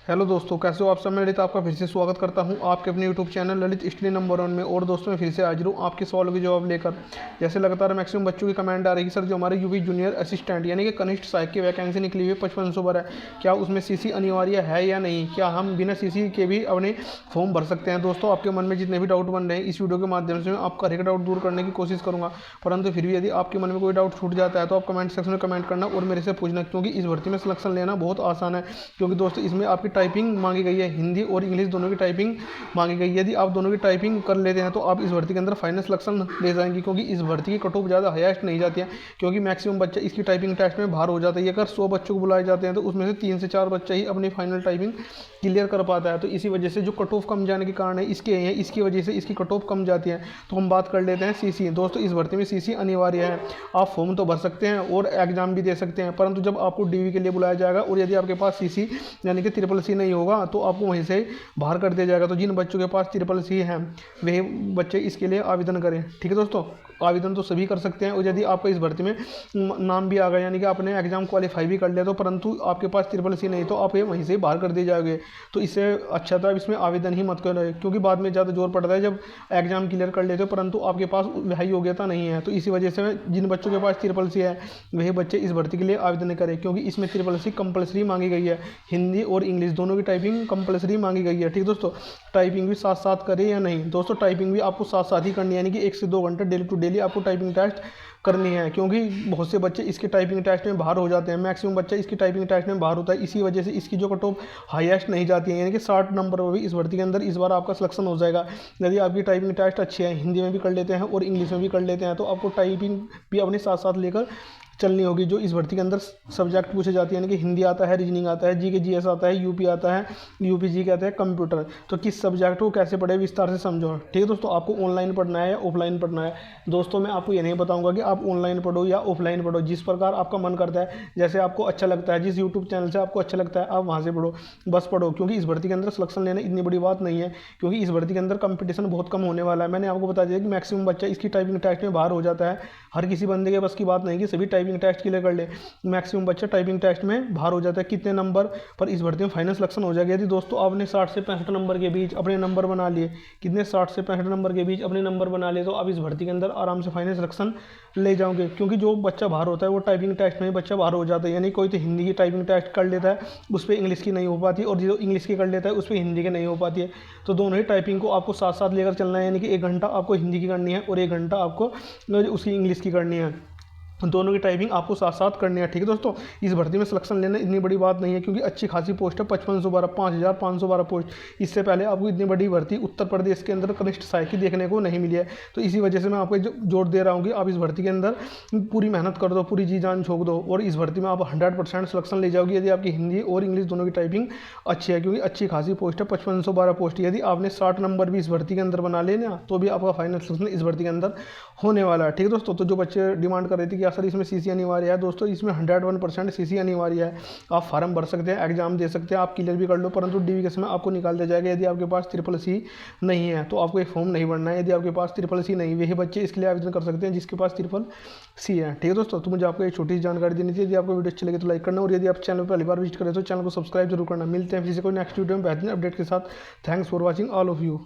Hello दोस्तों, कैसे हो आप सब। मैं ललित आपका फिर से स्वागत करता हूं आपके अपने YouTube channel Lalit study number 1 में। और दोस्तों मैं फिर से हाजिर हूं आपके सवालों के जवाब लेकर। जैसे लगातार मैक्सिमम बच्चों की कमेंट आ रही है, सर जो हमारे यूपी जूनियर असिस्टेंट यानी कि कनिष्ठ सहायक की वैकेंसी निकली हुई है 5500 पर है, क्या उसमें सीसी अनिवार्य है या नहीं, क्या हम बिना सीसी के भी अपने फॉर्म भर सकते हैं। दोस्तों आपके मन में जितने भी डाउट बन रहे हैं, इस वीडियो के माध्यम से मैं आपका हर एक डाउट दूर करने की कोशिश करूँगा। परंतु फिर भी यदि आपके मन में कोई डाउट छूट जाता है तो आप कमेंट सेक्शन में कमेंट करना और मेरे से पूछना, क्योंकि इस भर्ती में सिलेक्शन लेना बहुत आसान है। क्योंकि दोस्तों इसमें आपकी टाइपिंग मांगी गई है, हिंदी और इंग्लिश दोनों की टाइपिंग मांगी गई है। यदि आप दोनों की टाइपिंग कर लेते हैं तो आप इस भर्ती के अंदर फाइनल सिलेक्शन ले जाएंगे, क्योंकि इस भर्ती की कट ऑफ ज़्यादा हाईएस्ट नहीं जाती है, क्योंकि मैक्सिमम बच्चे इसकी टाइपिंग टेस्ट में बाहर हो जाते हैं। अगर 100 बच्चों को बुलाए जाते हैं तो उसमें से 3 से 4 बच्चे ही अपनी फाइनल टाइपिंग क्लियर कर पाता है। तो इसी वजह से जो कट ऑफ कम जाने के कारण है इसके हैं, इसकी वजह से इसकी कट ऑफ कम जाती है। तो हम बात कर लेते हैं सीसी। दोस्तों इस भर्ती में सीसी अनिवार्य है। आप फॉर्म तो भर सकते हैं और एग्जाम भी दे सकते हैं, परंतु जब आपको डीवी के लिए बुलाया जाएगा और यदि आपके पास सीसी यानी कि ट्रिपल सी नहीं होगा तो आपको वहीं से बाहर कर दिया जाएगा। तो जिन बच्चों के पास ट्रिपल सी है वे बच्चे इसके लिए आवेदन करें। ठीक है दोस्तों, आवेदन तो सभी कर सकते हैं। और यदि आपका इस भर्ती में नाम भी आ गया यानी कि आपने एग्जाम क्वालिफाई भी कर लिया तो परंतु आपके पास ट्रिपल सी नहीं तो आप ये वहीं से बाहर कर दिए जाओगे। तो इससे अच्छा था इसमें आवेदन ही मत करें, क्योंकि बाद में ज़्यादा जोर पड़ता है जब एग्जाम क्लियर कर लेते हो परंतु आपके पास वह योग्यता नहीं है। तो इसी वजह से जिन बच्चों के पास ट्रिपल सी है वही बच्चे इस भर्ती के लिए आवेदन करें, क्योंकि इसमें ट्रिपल सी कंपलसरी मांगी गई है। हिंदी और इंग्लिश दोनों की टाइपिंग कंपलसरी मांगी गई है। ठीक दोस्तों, टाइपिंग भी साथ साथ करें या नहीं। दोस्तों टाइपिंग भी आपको साथ साथ ही करनी है, यानी कि 1 से 2 घंटे डेली टू डेली आपको टाइपिंग टेस्ट करनी है, क्योंकि बहुत से बच्चे इसके टाइपिंग टेस्ट में बाहर हो जाते हैं। मैक्सिमम बच्चा इसकी टाइपिंग टेस्ट में बाहर होता है, इसी वजह से इसकी जो कट ऑफ हाईएस्ट नहीं जाती है, यानी कि 60 नंबर पर भी इस भर्ती के अंदर इस बार आपका सिलेक्शन हो जाएगा। यदि आपकी टाइपिंग टेस्ट अच्छी है, हिंदी में भी कर लेते हैं और इंग्लिश में भी कर लेते हैं, तो आपको टाइपिंग भी अपने साथ साथ लेकर चलनी होगी। जो इस भर्ती के अंदर सब्जेक्ट पूछे जाते हैं, यानी कि हिंदी आता है, रीजनिंग आता है, जी के जीएस आता है, यूपी आता है, यूपी जी कहते हैं, कंप्यूटर। तो किस सब्जेक्ट को कैसे पढ़े विस्तार से समझो। ठीक है दोस्तों, आपको ऑनलाइन पढ़ना है या ऑफलाइन पढ़ना है। दोस्तों मैं आपको ये नहीं बताऊंगा कि आप ऑनलाइन पढ़ो या ऑफलाइन पढ़ो, जिस प्रकार आपका मन करता है, जैसे आपको अच्छा लगता है, जिस यूट्यूब चैनल से आपको अच्छा लगता है आप वहाँ से पढ़ो, बस पढ़ो। क्योंकि इस भर्ती के अंदर सिलेक्शन लेना इतनी बड़ी बात नहीं है, क्योंकि इस भर्ती के अंदर कंपटीशन बहुत कम होने वाला है। मैंने आपको बता दिया कि मैक्सिमम बच्चा इसकी टाइपिंग टेस्ट में बाहर हो जाता है। हर किसी बंदे के बस की बात नहीं कि सभी टाइपिंग टेस्ट क्लियर कर ले, मैक्सिमम बच्चा टाइपिंग टेस्ट में बाहर हो जाता है। कितने नंबर पर इस भर्ती में फाइनल सिलेक्शन हो जाएगा। यदि दोस्तों आपने 60 से 65 नंबर के बीच अपने नंबर बना लिए, कितने 60 से 65 नंबर के बीच अपने नंबर बना लिए, तो आप इस भर्ती के अंदर आराम से फाइनल सिलेक्शन ले जाओगे। क्योंकि जो बच्चा बाहर होता है वो टाइपिंग टेस्ट में ही बच्चा बाहर हो जाता है, यानी कोई तो हिंदी की टाइपिंग टेस्ट कर लेता है, उस पर इंग्लिश की नहीं हो पाती, और जो इंग्लिश की कर लेता है उस पर हिंदी की नहीं हो पाती है। तो दोनों ही टाइपिंग को आपको साथ साथ लेकर चलना है, यानी कि 1 घंटा आपको हिंदी की करनी है और 1 घंटा आपको उसकी इंग्लिश की करनी है। दोनों की टाइपिंग आपको साथ साथ करनी है। ठीक है दोस्तों, इस भर्ती में सिलेक्शन लेना इतनी बड़ी बात नहीं है, क्योंकि अच्छी खासी पोस्ट है 5512 5512 पोस्ट। इससे पहले आपको इतनी बड़ी भर्ती उत्तर प्रदेश के अंदर कनिष्ठ सहायक की देखने को नहीं मिली है। तो इसी वजह से मैं आपको जोर दे रहा हूँ कि आप इस भर्ती के अंदर पूरी मेहनत कर दो, पूरी जी जान झोंक दो, और इस भर्ती में आप 100% सिलेक्शन ले जाओगे यदि आपकी हिंदी और इंग्लिश दोनों की टाइपिंग अच्छी है। क्योंकि अच्छी खासी पोस्ट है 5512 पोस्ट। यदि आपने 60 नंबर भी इस भर्ती के अंदर बना लेना तो भी आपका फाइनल सिलेक्शन इस भर्ती के अंदर होने वाला है। ठीक है दोस्तों, तो जो बच्चे डिमांड कर रहे थे कि सर इसमें सीसी अनिवार्य है, दोस्तों इसमें 101% सीसी अनिवार्य है। आप फार्म भर सकते हैं, एग्जाम दे सकते हैं, आप क्लियर भी कर लो, परंतु डीवी के समय आपको निकाल दिया जाएगा। यदि आपके पास ट्रिपल सी नहीं है तो आपको एक फॉर्म नहीं भरना है। यदि आपके पास ट्रिपल सी नहीं, वही बच्चे इसके लिए आवेदन कर सकते हैं जिसके पास ट्रिपल सी है। ठीक है दोस्तों, तो मुझे आपको एक छोटी सी जानकारी देनी थी। यदि आपको वीडियो अच्छी लगे तो लाइक करना, और यदि आप चैनल पर पहली बार विजिट करें तो चैनल को सब्सक्राइब जरूर करना। मिलते हैं फिर से कोई नेक्स्ट वीडियो में बेहतरीन अपडेट के साथ। Thanks for watching all of you.